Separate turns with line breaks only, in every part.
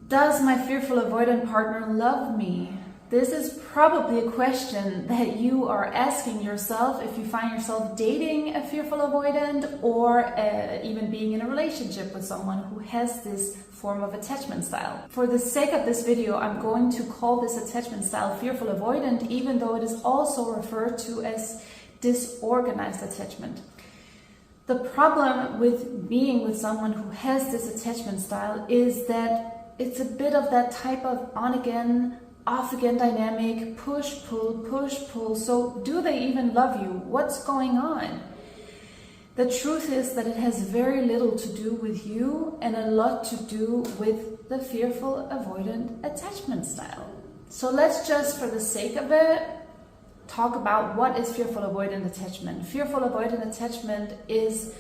Does my fearful avoidant partner love me? This is probably a question that you are asking yourself if you find yourself dating a fearful avoidant or even being in a relationship with someone who has this form of attachment style. For the sake of this video, I'm going to call this attachment style fearful avoidant, even though it is also referred to as disorganized attachment. The problem with being with someone who has this attachment style is that it's a bit of that type of on-again, off-again dynamic, push-pull. So do they even love you? What's going on? The truth is that it has very little to do with you and a lot to do with the fearful avoidant attachment style. So let's just, for the sake of it, talk about what is fearful avoidant attachment. Fearful avoidant attachment is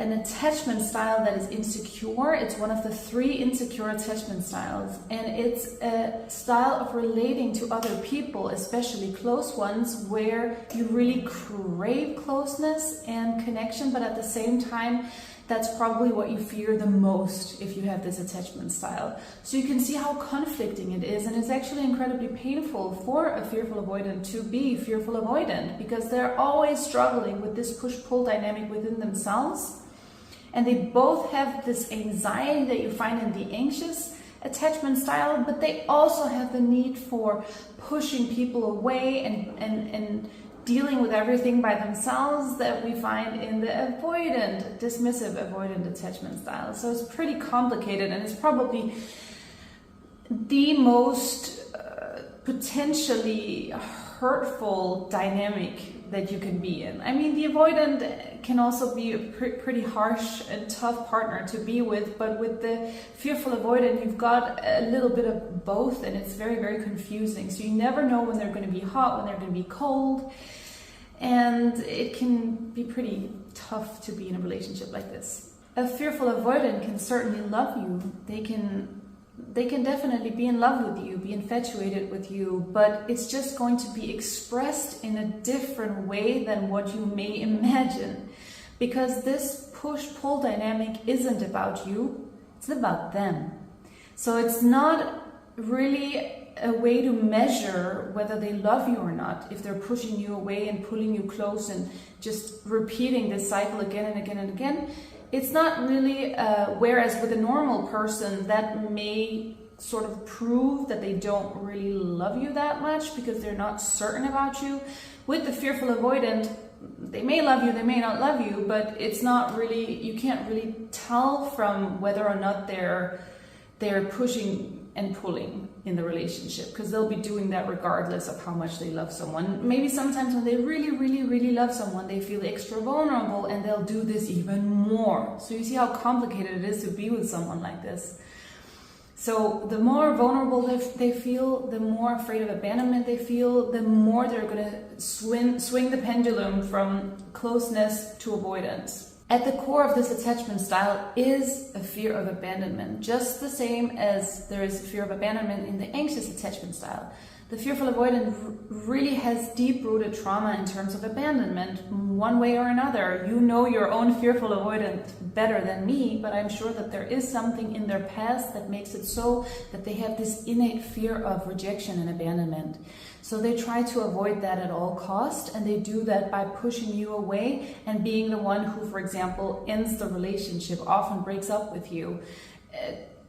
an attachment style that is insecure. It's one of the 3 insecure attachment styles, and it's a style of relating to other people, especially close ones, where you really crave closeness and connection, but at the same time, that's probably what you fear the most if you have this attachment style. So you can see how conflicting it is, and it's actually incredibly painful for a fearful avoidant to be fearful avoidant, because they're always struggling with this push-pull dynamic within themselves. And they both have this anxiety that you find in the anxious attachment style, but they also have the need for pushing people away and dealing with everything by themselves that we find in the avoidant, dismissive avoidant attachment style. So it's pretty complicated, and it's probably the most potentially hurtful dynamic that you can be in. I mean, the avoidant can also be a pretty harsh and tough partner to be with, but with the fearful avoidant, you've got a little bit of both, and it's very, very confusing. So you never know when they're going to be hot, when they're going to be cold, and it can be pretty tough to be in a relationship like this. A fearful avoidant can certainly love you. They can definitely be in love with you, be infatuated with you, but it's just going to be expressed in a different way than what you may imagine. Because this push-pull dynamic isn't about you, it's about them. So it's not really a way to measure whether they love you or not, if they're pushing you away and pulling you close and just repeating this cycle again and again and again. It's not really, whereas with a normal person that may sort of prove that they don't really love you that much because they're not certain about you. With the fearful avoidant, they may love you, they may not love you, but it's not really, you can't really tell from whether or not they're pushing and pulling in the relationship, because they'll be doing that regardless of how much they love someone. Maybe sometimes when they really love someone, they feel extra vulnerable and they'll do this even more. So you see how complicated it is to be with someone like this. So the more vulnerable they feel, the more afraid of abandonment they feel, the more they're going to swing the pendulum from closeness to avoidance. At the core of this attachment style is a fear of abandonment, just the same as there is a fear of abandonment in the anxious attachment style. The fearful avoidant really has deep-rooted trauma in terms of abandonment, one way or another. You know your own fearful avoidant better than me, but I'm sure that there is something in their past that makes it so that they have this innate fear of rejection and abandonment. So they try to avoid that at all costs, and they do that by pushing you away and being the one who, for example, ends the relationship, often breaks up with you,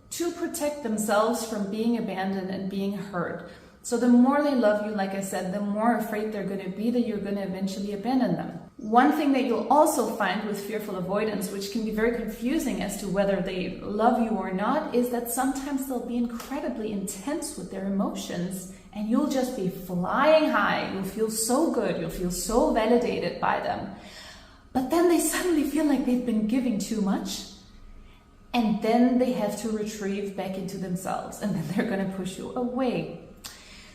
to protect themselves from being abandoned and being hurt. So the more they love you, like I said, the more afraid they're going to be that you're going to eventually abandon them. One thing that you'll also find with fearful avoidance, which can be very confusing as to whether they love you or not, is that sometimes they'll be incredibly intense with their emotions, and you'll just be flying high. You'll feel so good. You'll feel so validated by them. But then they suddenly feel like they've been giving too much, and then they have to retrieve back into themselves, and then they're going to push you away.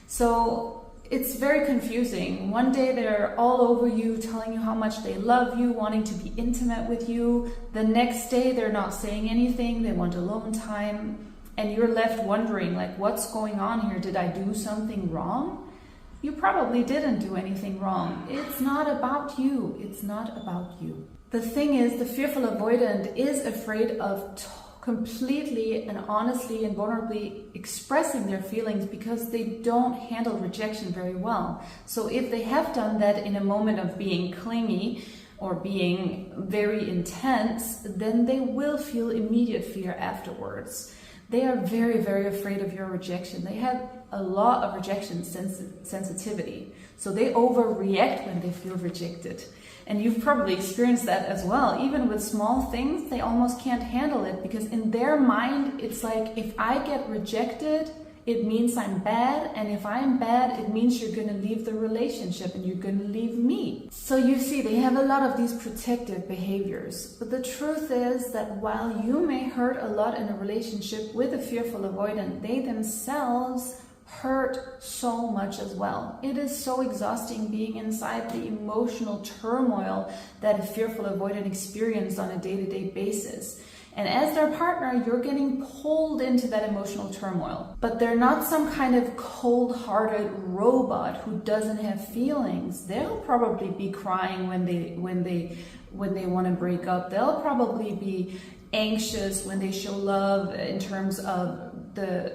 So it's very confusing. One day they're all over you, telling you how much they love you, wanting to be intimate with you. The next day they're not saying anything, they want alone time, and you're left wondering, like, what's going on here? Did I do something wrong? You probably didn't do anything wrong. It's not about you. It's not about you. The thing is, the fearful avoidant is afraid of completely and honestly and vulnerably expressing their feelings because they don't handle rejection very well. So if they have done that in a moment of being clingy or being very intense, then they will feel immediate fear afterwards. They are very, very afraid of your rejection. They have a lot of rejection sensitivity. So they overreact when they feel rejected. And you've probably experienced that as well. Even with small things, they almost can't handle it because in their mind, it's like, if I get rejected, it means I'm bad. And if I'm bad, it means you're going to leave the relationship and you're going to leave me. So you see, they have a lot of these protective behaviors. But the truth is that while you may hurt a lot in a relationship with a fearful avoidant, they themselves hurt so much as well. It is so exhausting being inside the emotional turmoil that a fearful avoidant experiences on a day-to-day basis. And as their partner, you're getting pulled into that emotional turmoil. But they're not some kind of cold-hearted robot who doesn't have feelings. They'll probably be crying when they want to break up. They'll probably be anxious when they show love in terms of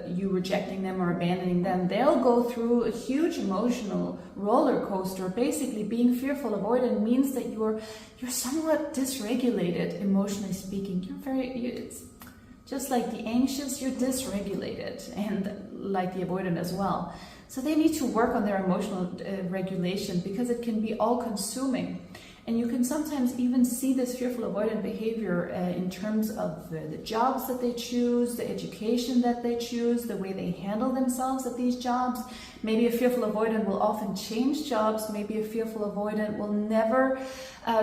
you rejecting them or abandoning them. They'll go through a huge emotional roller coaster. Basically, being fearful avoidant means that you're somewhat dysregulated, emotionally speaking. It's just like the anxious, you're dysregulated, and like the avoidant as well. So they need to work on their emotional regulation because it can be all-consuming. And you can sometimes even see this fearful avoidant behavior in terms of the jobs that they choose, the education that they choose, the way they handle themselves at these jobs. Maybe a fearful avoidant will often change jobs. Maybe a fearful avoidant will never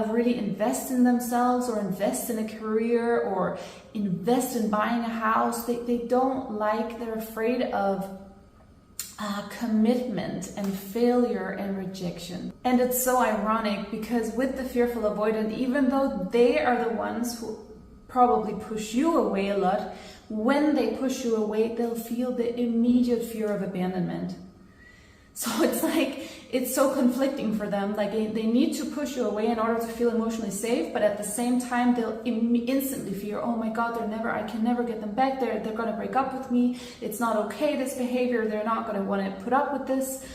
really invest in themselves or invest in a career or invest in buying a house. They're afraid of commitment and failure and rejection. And it's so ironic because with the fearful avoidant, even though they are the ones who probably push you away a lot, when they push you away, they'll feel the immediate fear of abandonment. So it's like, it's so conflicting for them. Like they need to push you away in order to feel emotionally safe, but at the same time, they'll instantly fear, oh my God, I can never get them back. They're going to break up with me. It's not okay, this behavior. They're not going to want to put up with this.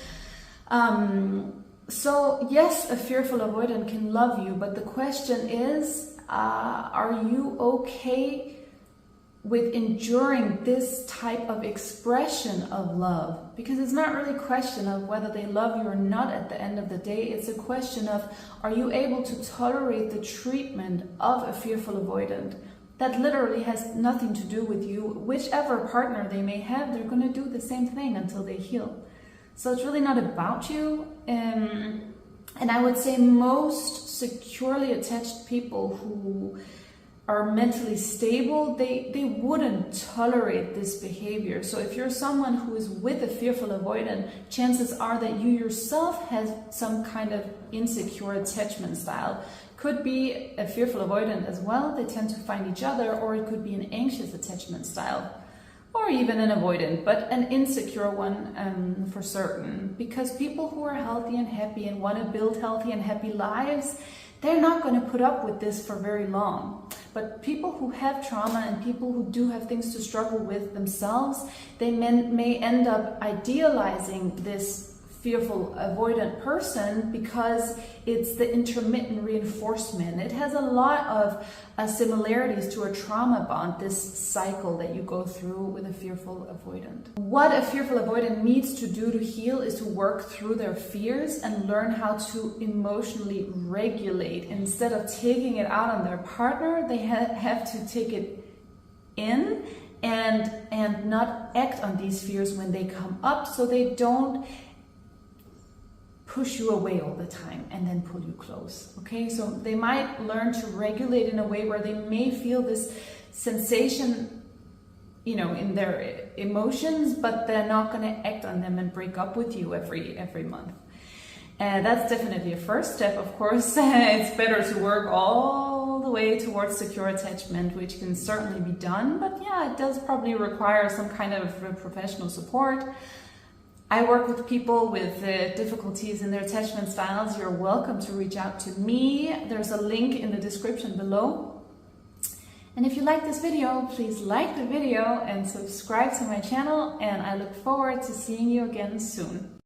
So yes, a fearful avoidant can love you, but the question is, are you okay with enduring this type of expression of love? Because it's not really a question of whether they love you or not at the end of the day. It's a question of, are you able to tolerate the treatment of a fearful avoidant? That literally has nothing to do with you. Whichever partner they may have, they're going to do the same thing until they heal. So it's really not about you. And I would say most securely attached people who are mentally stable, they wouldn't tolerate this behavior. So if you're someone who is with a fearful avoidant, chances are that you yourself have some kind of insecure attachment style. Could be a fearful avoidant as well, they tend to find each other, or it could be an anxious attachment style, or even an avoidant, but an insecure one for certain. Because people who are healthy and happy and want to build healthy and happy lives, they're not going to put up with this for very long. But people who have trauma and people who do have things to struggle with themselves, they may end up idealizing this fearful avoidant person because it's the intermittent reinforcement. It has a lot of similarities to a trauma bond, this cycle that you go through with a fearful avoidant. What a fearful avoidant needs to do to heal is to work through their fears and learn how to emotionally regulate. Instead of taking it out on their partner, they have to take it in and not act on these fears when they come up, so they don't push you away all the time and then pull you close. Okay, so they might learn to regulate in a way where they may feel this sensation, in their emotions, but they're not going to act on them and break up with you every month. That's definitely a first step, of course. It's better to work all the way towards secure attachment, which can certainly be done, but yeah, it does probably require some kind of professional support. I work with people with difficulties in their attachment styles. You're welcome to reach out to me. There's a link in the description below. And if you like this video, please like the video and subscribe to my channel, and I look forward to seeing you again soon.